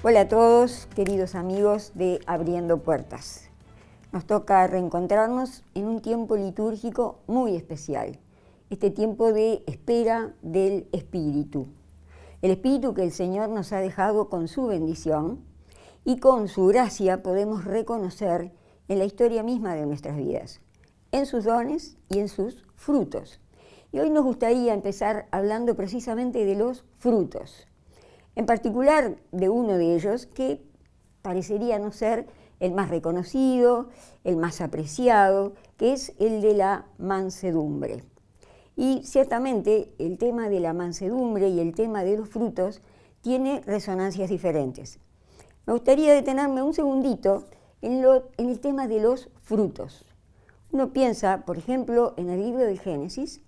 Hola a todos, queridos amigos de Abriendo Puertas. Nos toca reencontrarnos en un tiempo litúrgico muy especial, este tiempo de espera del Espíritu. El Espíritu que el Señor nos ha dejado con su bendición y con su gracia podemos reconocer en la historia misma de nuestras vidas, en sus dones y en sus frutos. Y hoy nos gustaría empezar hablando precisamente de los frutos, en particular de uno de ellos que parecería no ser el más reconocido, el más apreciado, que es el de la mansedumbre. Y ciertamente el tema de la mansedumbre y el tema de los frutos tiene resonancias diferentes. Me gustaría detenerme un segundito en el tema de los frutos. Uno piensa, por ejemplo, en el libro de Génesis,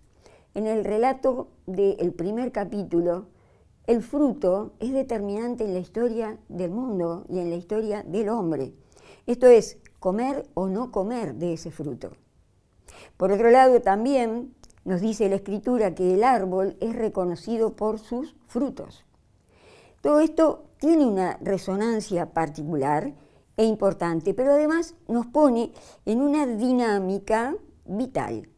en el relato del primer capítulo. El fruto es determinante en la historia del mundo y en la historia del hombre. Esto es, comer o no comer de ese fruto. Por otro lado, también nos dice la Escritura que el árbol es reconocido por sus frutos. Todo esto tiene una resonancia particular e importante, pero además nos pone en una dinámica vital.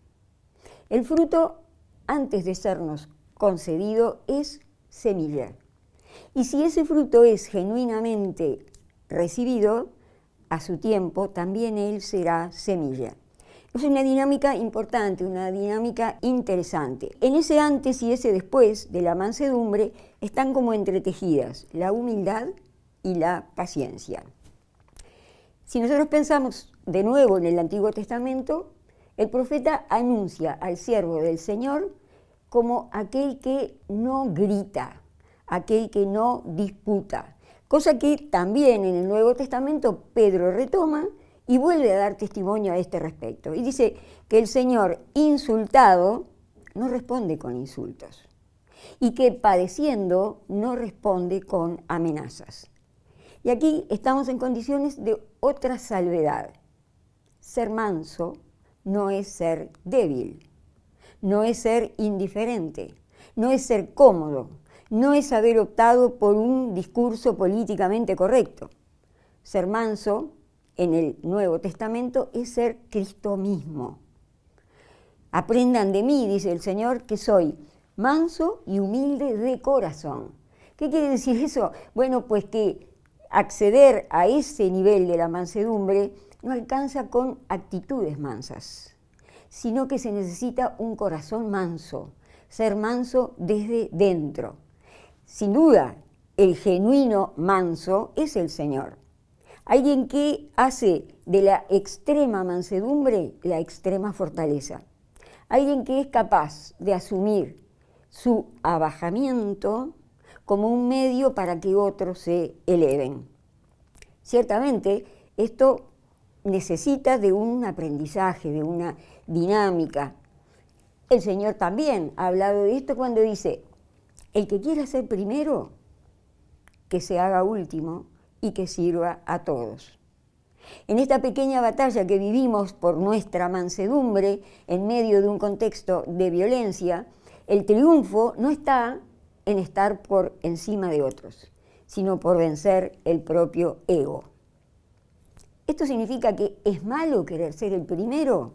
El fruto, antes de sernos concedido, es semilla. Y si ese fruto es genuinamente recibido, a su tiempo también él será semilla. Es una dinámica importante, una dinámica interesante. En ese antes y ese después de la mansedumbre están como entretejidas la humildad y la paciencia. Si nosotros pensamos de nuevo en el Antiguo Testamento, el profeta anuncia al siervo del Señor como aquel que no grita, aquel que no disputa, cosa que también en el Nuevo Testamento Pedro retoma y vuelve a dar testimonio a este respecto. Y dice que el Señor insultado no responde con insultos y que padeciendo no responde con amenazas. Y aquí estamos en condiciones de otra salvedad. Ser manso no es ser débil. No es ser indiferente, no es ser cómodo, no es haber optado por un discurso políticamente correcto. Ser manso, en el Nuevo Testamento, es ser Cristo mismo. Aprendan de mí, dice el Señor, que soy manso y humilde de corazón. ¿Qué quiere decir eso? Bueno, pues que acceder a ese nivel de la mansedumbre no alcanza con actitudes mansas, sino que se necesita un corazón manso, ser manso desde dentro. Sin duda, el genuino manso es el Señor. Alguien que hace de la extrema mansedumbre la extrema fortaleza. Alguien que es capaz de asumir su abajamiento como un medio para que otros se eleven. Ciertamente, esto necesita de un aprendizaje, de una dinámica. El Señor también ha hablado de esto cuando dice, el que quiera ser primero, que se haga último y que sirva a todos. En esta pequeña batalla que vivimos por nuestra mansedumbre en medio de un contexto de violencia, el triunfo no está en estar por encima de otros, sino por vencer el propio ego. ¿Esto significa que es malo querer ser el primero?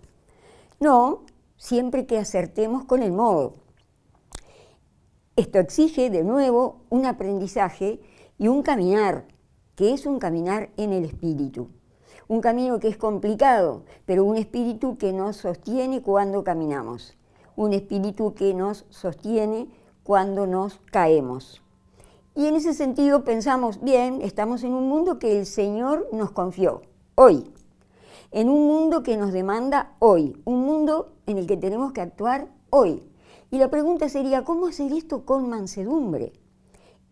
No, siempre que acertemos con el modo. Esto exige, de nuevo, un aprendizaje y un caminar, que es un caminar en el espíritu. Un camino que es complicado, pero un espíritu que nos sostiene cuando caminamos. Un espíritu que nos sostiene cuando nos caemos. Y en ese sentido pensamos, bien, estamos en un mundo que el Señor nos confió, hoy. En un mundo que nos demanda hoy, un mundo en el que tenemos que actuar hoy. Y la pregunta sería, ¿cómo hacer esto con mansedumbre?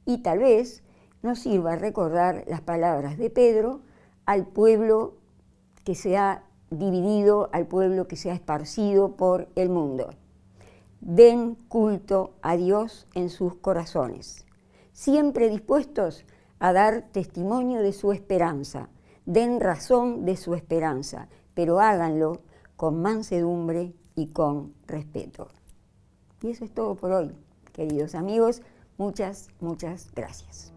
Y tal vez nos sirva recordar las palabras de Pedro al pueblo que se ha dividido, al pueblo que se ha esparcido por el mundo. Den culto a Dios en sus corazones, siempre dispuestos a dar testimonio de su esperanza. Den razón de su esperanza, pero háganlo con mansedumbre y con respeto. Y eso es todo por hoy, queridos amigos. Muchas gracias.